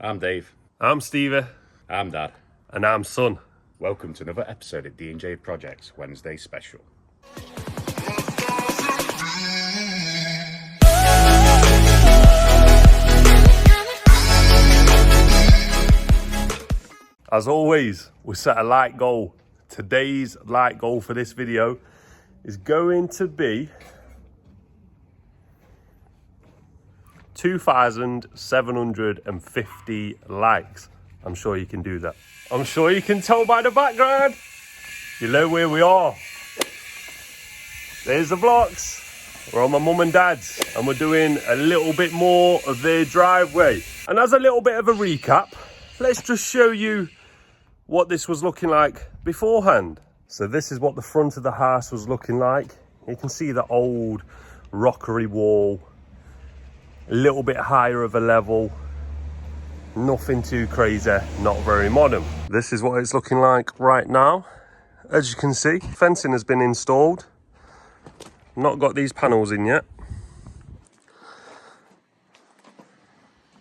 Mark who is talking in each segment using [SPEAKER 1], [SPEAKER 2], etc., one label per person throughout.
[SPEAKER 1] I'm Dave.
[SPEAKER 2] I'm Stevie.
[SPEAKER 1] I'm Dad.
[SPEAKER 2] And I'm Son.
[SPEAKER 1] Welcome to another episode of D&J Projects Wednesday Special.
[SPEAKER 2] As always, we set a light goal. Today's light goal for this video is going to be 2,750 likes. I'm sure you can do that. I'm sure you can tell by the background. You know where we are. There's the blocks. We're on my mum and dad's and we're doing a little bit more of their driveway. And as a little bit of a recap, let's just show you what this was looking like beforehand. So this is what the front of the house was looking like. You can see the old rockery wall, a little bit higher of a level, nothing too crazy, not very modern. This is what it's looking like right now. As you can see, fencing has been installed. Not got these panels in yet.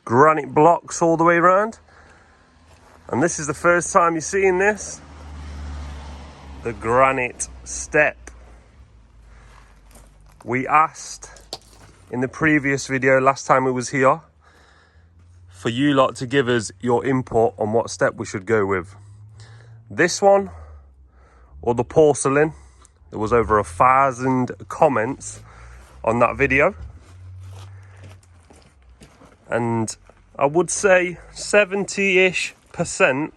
[SPEAKER 2] Granite blocks all the way around. And this is the first time you're seeing this. The granite step. We asked in the previous video last time we was here for you lot to give us your input on what step we should go with. This one or the porcelain. There was over 1,000 comments on that video. And I would say 70-ish%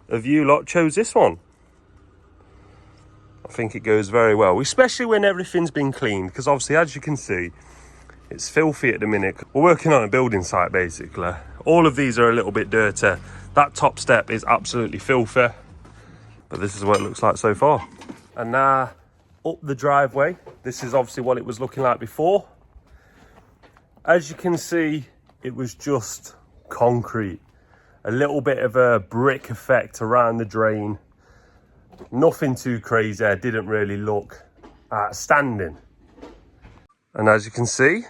[SPEAKER 2] of you lot chose this one. I think it goes very well, especially when everything's been cleaned, because obviously, as you can see, it's filthy at the minute. We're working on a building site, basically. All of these are a little bit dirty. That top step is absolutely filthy, but this is what it looks like so far. And now, up the driveway. This is obviously what it was looking like before. As you can see, it was just concrete. A little bit of a brick effect around the drain. Nothing too crazy, didn't really look outstanding. And as you can see,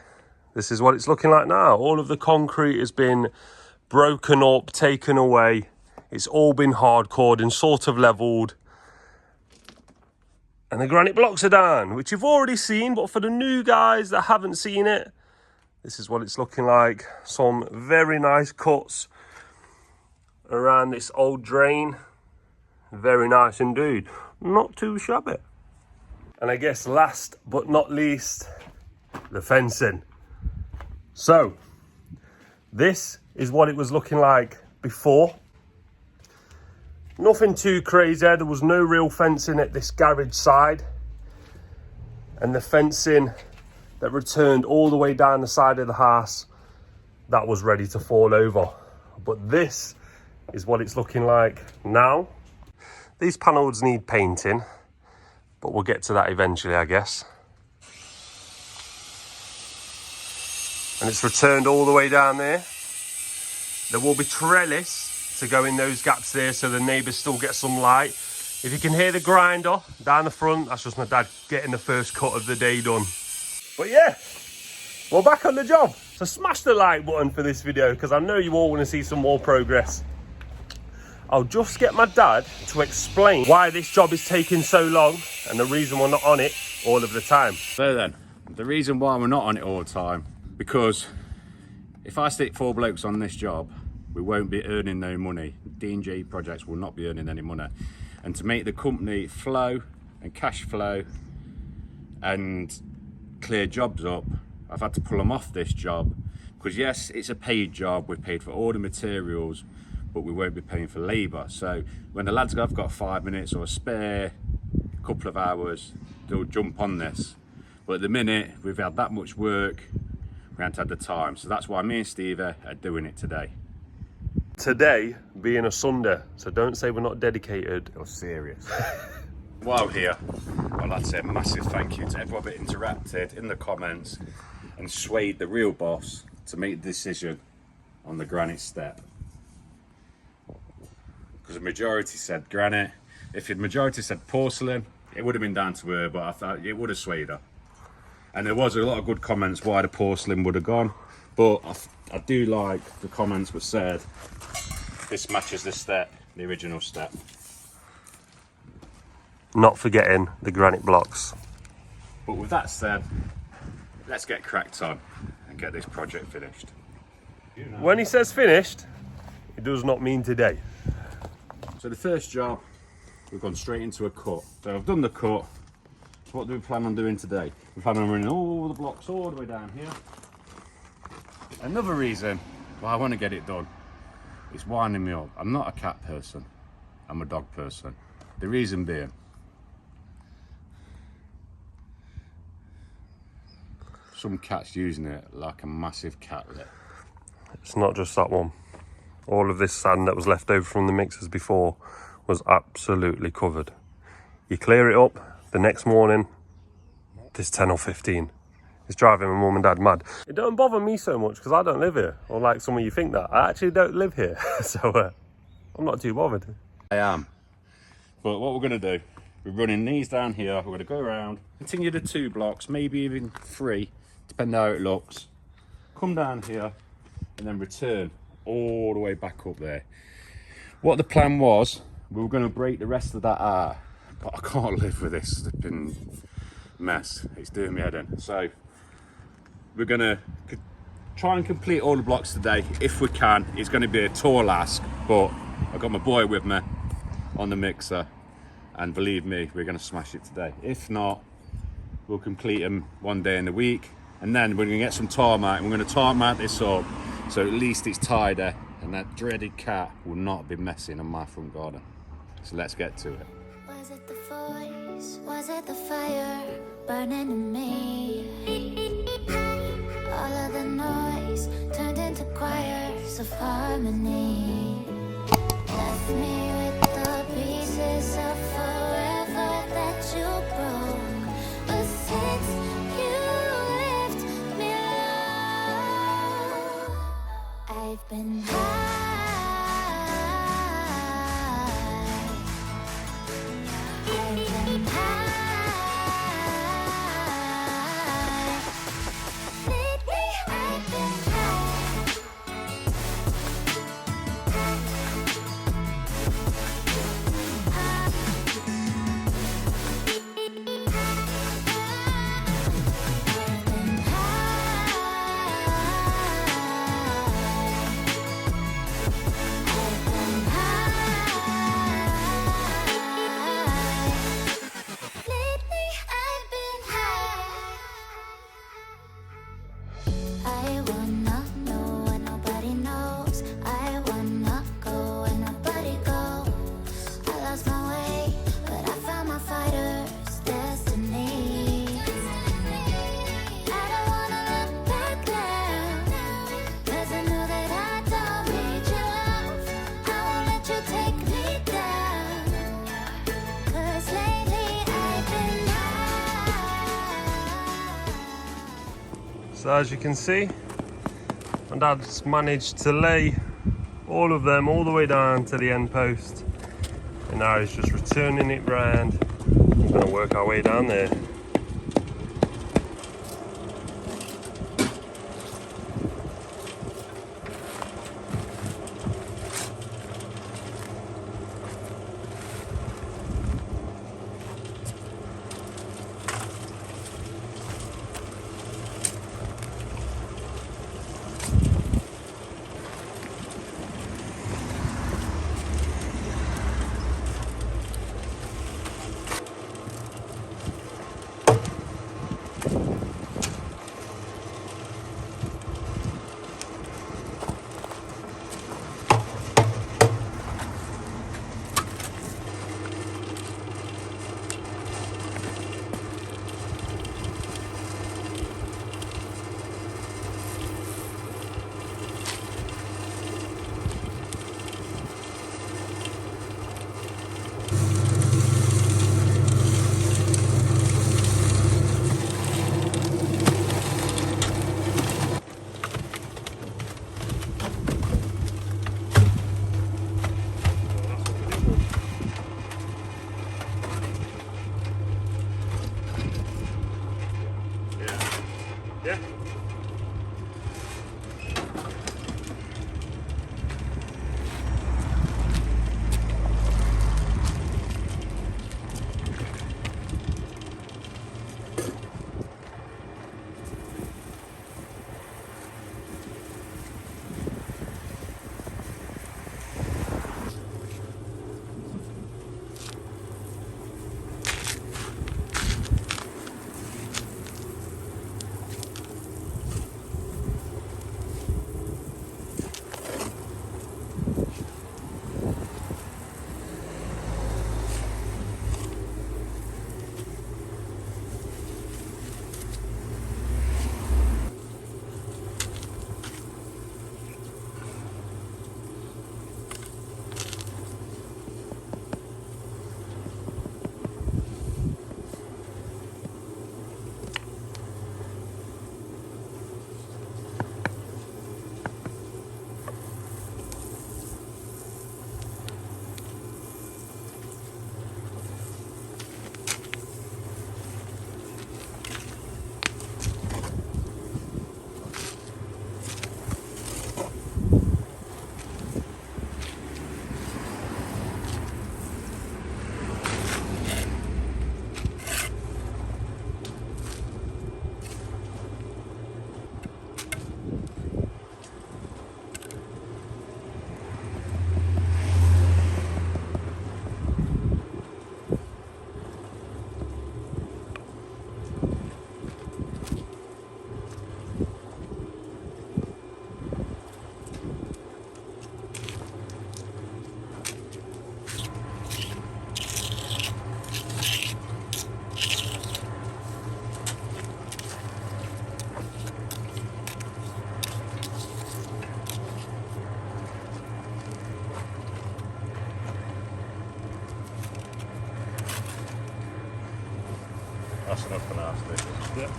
[SPEAKER 2] this is what it's looking like now. All of the concrete has been broken up, taken away. It's all been hardcored and sort of leveled. And the granite blocks are down, which you've already seen, but for the new guys that haven't seen it, this is what it's looking like. Some very nice cuts around this old drain. Very nice indeed. Not too shabby. And I guess last but not least, the fencing. So, this is what it was looking like before. Nothing too crazy. There was no real fencing at this garage side. And the fencing that returned all the way down the side of the house, that was ready to fall over. But this is what it's looking like now. These panels need painting, but we'll get to that eventually, I guess. And it's returned all the way down there. There will be trellis to go in those gaps there so the neighbours still get some light. If you can hear the grinder down the front, that's just my dad getting the first cut of the day done. But yeah, we're back on the job. So smash the like button for this video because I know you all want to see some more progress. I'll just get my dad to explain why this job is taking so long and the reason we're not on it all of the time.
[SPEAKER 1] So then, the reason why we're not on it all the time, because if I stick 4 blokes on this job, we won't be earning no money. D&J Projects will not be earning any money. And to make the company flow and cash flow and clear jobs up, I've had to pull them off this job. Because yes, it's a paid job, we're paid for all the materials, but we won't be paying for labour. So when the lads have got 5 minutes or a spare couple of hours, they'll jump on this. But at the minute, we've had that much work, we haven't had the time. So that's why me and Stevie are doing it today.
[SPEAKER 2] Today being a Sunday, so don't say we're not dedicated
[SPEAKER 1] or serious. While here, I'd like to say a massive thank you to everyone that interacted in the comments and swayed the real boss to make the decision on the granite step. Because the majority said granite. If the majority said porcelain, it would have been down to her, but I thought it would have swayed her. And there was a lot of good comments why the porcelain would have gone, but I do like the comments were said, this matches the step, the original step.
[SPEAKER 2] Not forgetting the granite blocks.
[SPEAKER 1] But with that said, let's get cracked on and get this project finished.
[SPEAKER 2] When he says finished, it does not mean today.
[SPEAKER 1] So the first job, we've gone straight into a cut. So I've done the cut. So what do we plan on doing today? We plan on running all the blocks all the way down here. Another reason why I want to get it done is winding me up. I'm not a cat person, I'm a dog person. The reason being, some cats using it like a massive cat litter.
[SPEAKER 2] It's not just that one. All of this sand that was left over from the mixers before was absolutely covered. You clear it up, the next morning, there's 10 or 15. It's driving my mum and dad mad. It don't bother me so much because I don't live here, or like some of you think that. I actually don't live here, so I'm not too bothered.
[SPEAKER 1] I am. But what we're going to do, we're running these down here, we're going to go around, continue the 2 blocks, maybe even 3, depending how it looks. Come down here and then return all the way back up there. What the plan was, we were going to break the rest of that out, but I can't live with this flipping mess. It's doing me head in. So we're going to try and complete all the blocks today if we can. It's going to be a tall ask, but I've got my boy with me on the mixer, and believe me, we're going to smash it today. If not, we'll complete them one day in the week, and then we're going to get some tarmac and we're going to tarmac this up so at least it's tidy and that dreaded cat will not be messing on my front garden. So let's get to it.
[SPEAKER 3] Was it the voice? Was it the fire burning in me? All of the noise turned into choirs of harmony. Left me with the pieces of forever that you broke. But since you left me alone, I've been high. I've been high. Lately I've been
[SPEAKER 2] So as you can see, my dad's managed to lay all of them all the way down to the end post, and now he's just returning it round. We're going to work our way down there.
[SPEAKER 1] enough for now, Steve.
[SPEAKER 2] Yeah.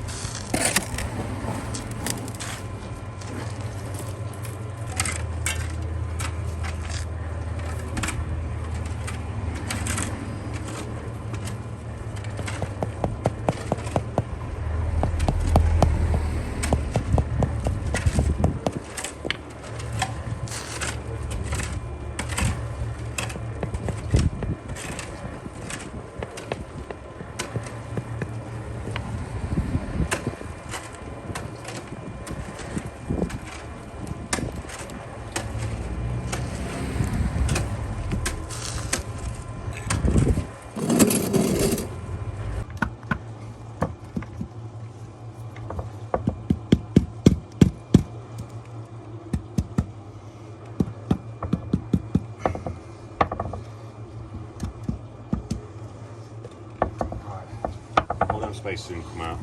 [SPEAKER 1] All them space soon come out.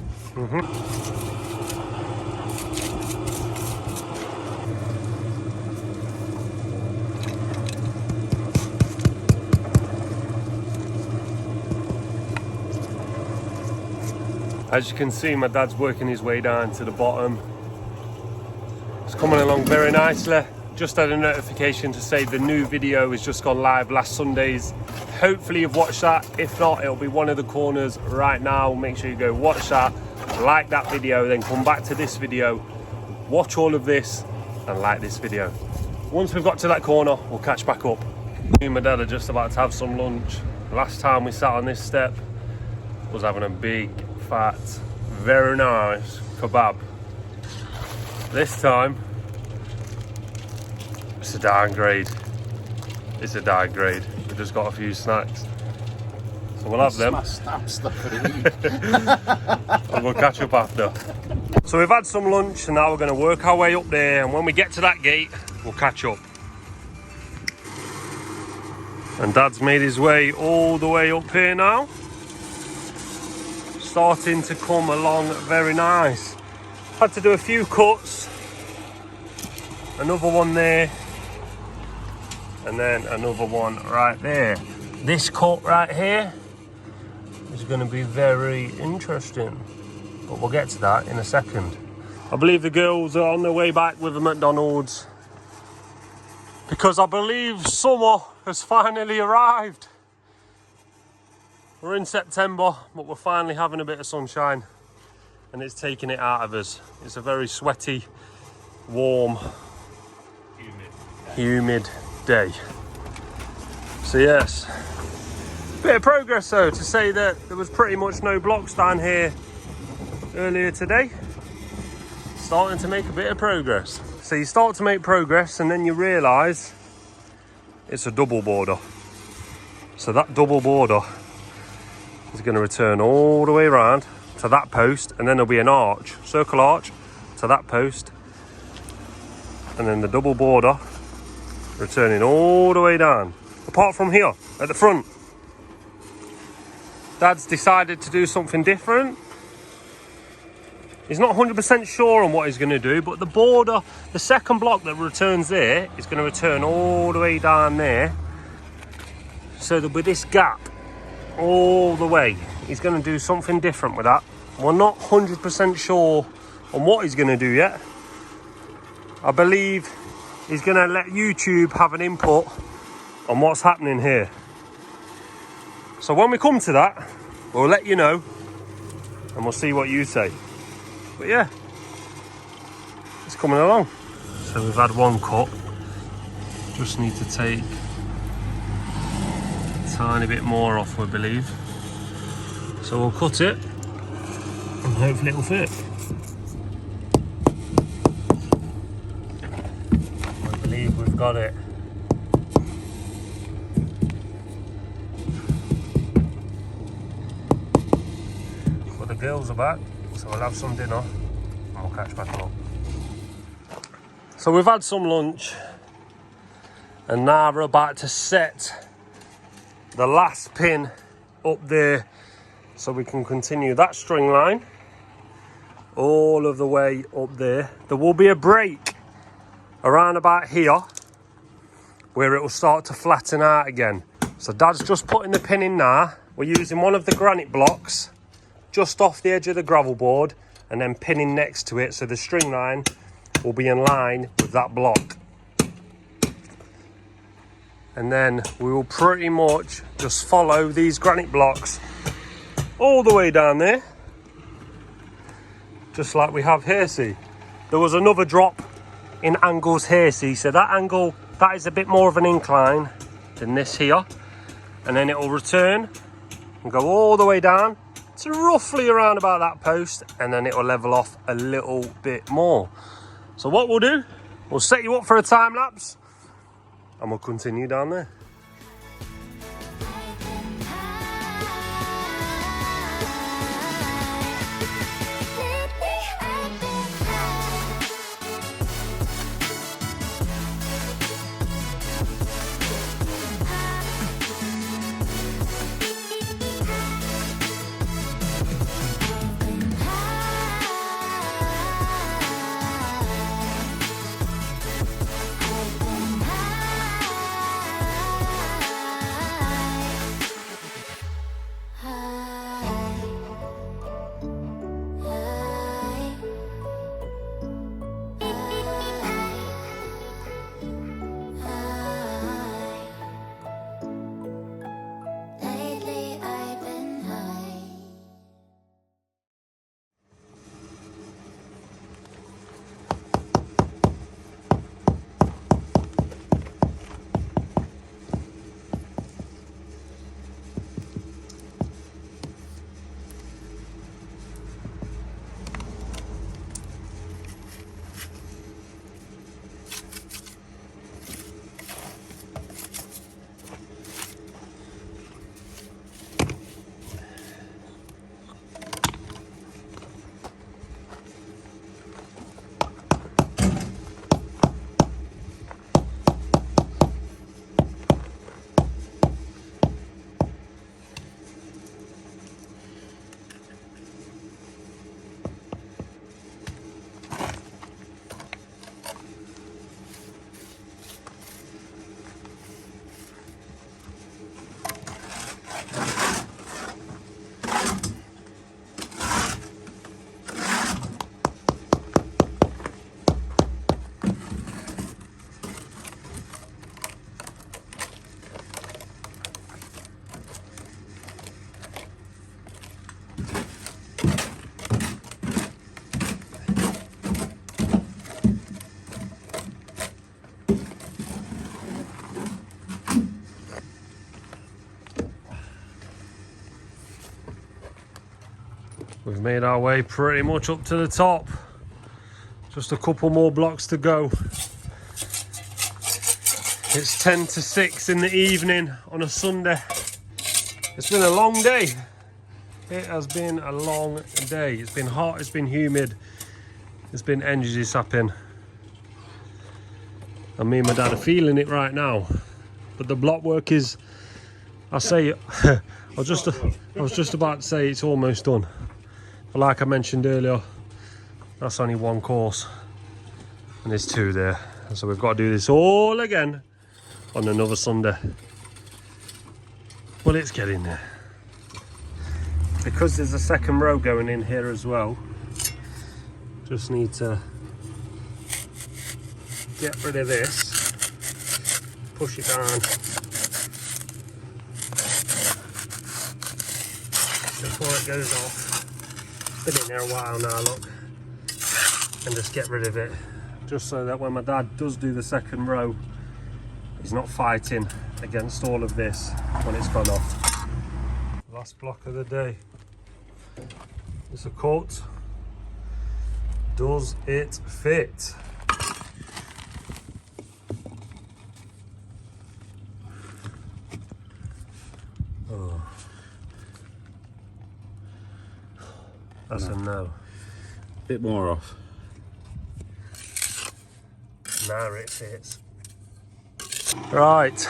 [SPEAKER 2] As you can see, my dad's working his way down to the bottom. It's coming along very nicely. Just had a notification to say the new video has just gone live last Sundays. Hopefully you've watched that. If not, it'll be one of the corners right now. Make sure you go watch that, like that video, then come back to this video, watch all of this and like this video. Once we've got to that corner, we'll catch back up. Me and my dad are just about to have some lunch. Last time we sat on this step was having a big, fat, very nice kebab. This time, it's a downgrade. It's a downgrade. We've just got a few snacks. So we'll have them. And we'll catch up after. So we've had some lunch and now we're going to work our way up there, and when we get to that gate, we'll catch up. And Dad's made his way all the way up here now. Starting to come along very nice. Had to do a few cuts. Another one there. And then another one right there. This cut right here is going to be very interesting. But we'll get to that in a second. I believe the girls are on their way back with the McDonald's, because I believe summer has finally arrived. We're in September, but we're finally having a bit of sunshine and it's taking it out of us. It's a very sweaty, warm, humid day. So yes, bit of progress though, to say that there was pretty much no blocks down here earlier today. Starting to make a bit of progress. So you start to make progress and then you realise it's a double border. So that double border is going to return all the way around to that post, and then there'll be an arch, circle arch to that post, and then the double border returning all the way down, apart from here at the front. Dad's decided to do something different. He's not 100% sure on what he's going to do, but the border, the second block that returns there, is going to return all the way down there. So there'll be this gap all the way. He's going to do something different with that. We're not 100% sure on what he's going to do yet. I believe he's going to let YouTube have an input on what's happening here. So when we come to that, we'll let you know and we'll see what you say. But yeah, it's coming along. So we've had one cut. Just need to take a tiny bit more off, we believe. So we'll cut it and hopefully it'll fit. I believe we've got it. But the girls are back. So we'll have some dinner and we'll catch back up. So we've had some lunch and now we're about to set the last pin up there so we can continue that string line all of the way up there. There will be a break around about here where it will start to flatten out again. So Dad's just putting the pin in now. We're using one of the granite blocks just off the edge of the gravel board and then pinning next to it so the string line will be in line with that block. And then we will pretty much just follow these granite blocks all the way down there, just like we have here. See, there was another drop in angles here, see, so that angle, that is a bit more of an incline than this here, and then it will return and go all the way down to roughly around about that post, and then it will level off a little bit more. So what we'll do, we'll set you up for a time lapse and we'll continue down there. We've made our way pretty much up to the top. Just a couple more blocks to go. It's 10 to 6 in the evening on a Sunday. It's been a long day. It has been a long day. It's been hot, it's been humid, it's been energy sapping. And me and my dad are feeling it right now. But the block work is, I was just about to say it's almost done. But like I mentioned earlier, that's only one course and there's two there. And so we've got to do this all again on another Sunday. Well, it's getting there. Because there's a second row going in here as well, just need to get rid of this, push it down, before it goes off. It's been in there a while now, look, and just get rid of it, just so that when my dad does do the second row, he's not fighting against all of this when it's gone off. Last block of the day. It's a cut. Does it fit? Oh. That's a no.
[SPEAKER 1] Bit more off.
[SPEAKER 2] Now it fits. Right,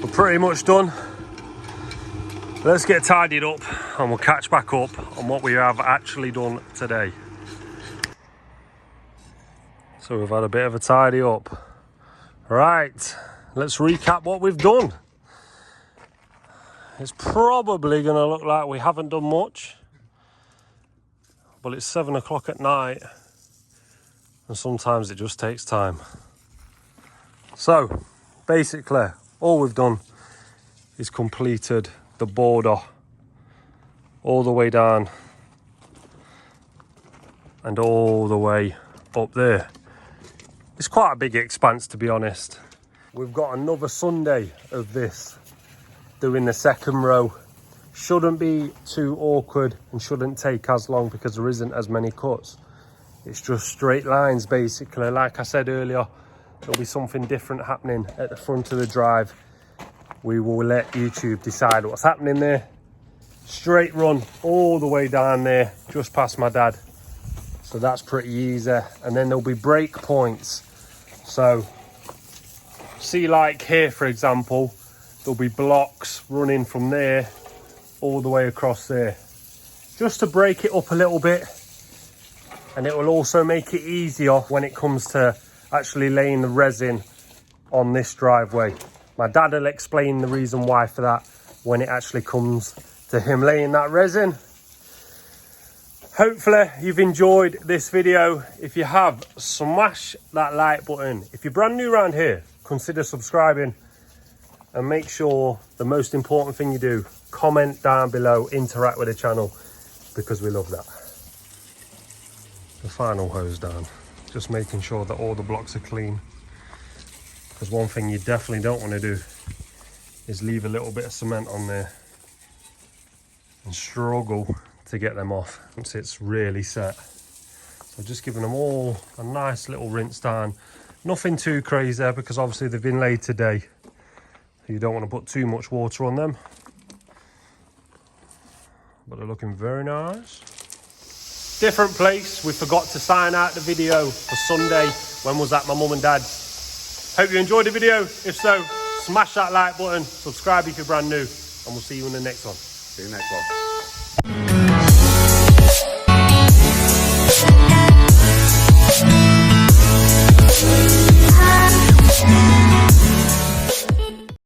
[SPEAKER 2] we're pretty much done. Let's get tidied up and we'll catch back up on what we have actually done today. So we've had a bit of a tidy up. Right, let's recap what we've done. It's probably going to look like we haven't done much but it's 7 o'clock at night, and sometimes it just takes time. So basically all we've done is completed the border all the way down and all the way up there. It's quite a big expanse, to be honest. We've got another Sunday of this, doing the second row. Shouldn't be too awkward and shouldn't take as long because there isn't as many cuts. It's just straight lines basically. Like I said earlier, there'll be something different happening at the front of the drive. We will let YouTube decide what's happening there. Straight run all the way down there, just past my dad. So that's pretty easy. And then there'll be break points. So see, like here, for example, there'll be blocks running from there all the way across there, just to break it up a little bit. And it will also make it easier when it comes to actually laying the resin on this driveway. My dad will explain the reason why for that when it actually comes to him laying that resin. Hopefully you've enjoyed this video. If you have, smash that like button. If you're brand new around here, consider subscribing, and make sure the most important thing you do, comment down below, interact with the channel, because we love that. The final hose down, just making sure that all the blocks are clean, because one thing you definitely don't want to do is leave a little bit of cement on there and struggle to get them off once it's really set. So just giving them all a nice little rinse down. Nothing too crazy because obviously they've been laid today. You don't want to put too much water on them. But they're looking very nice. Different place. We forgot to sign out the video for Sunday when was at my mum and dad. Hope you enjoyed the video. If so, smash that like button, subscribe if you're brand new, and we'll see you in the next one.
[SPEAKER 1] See you next one.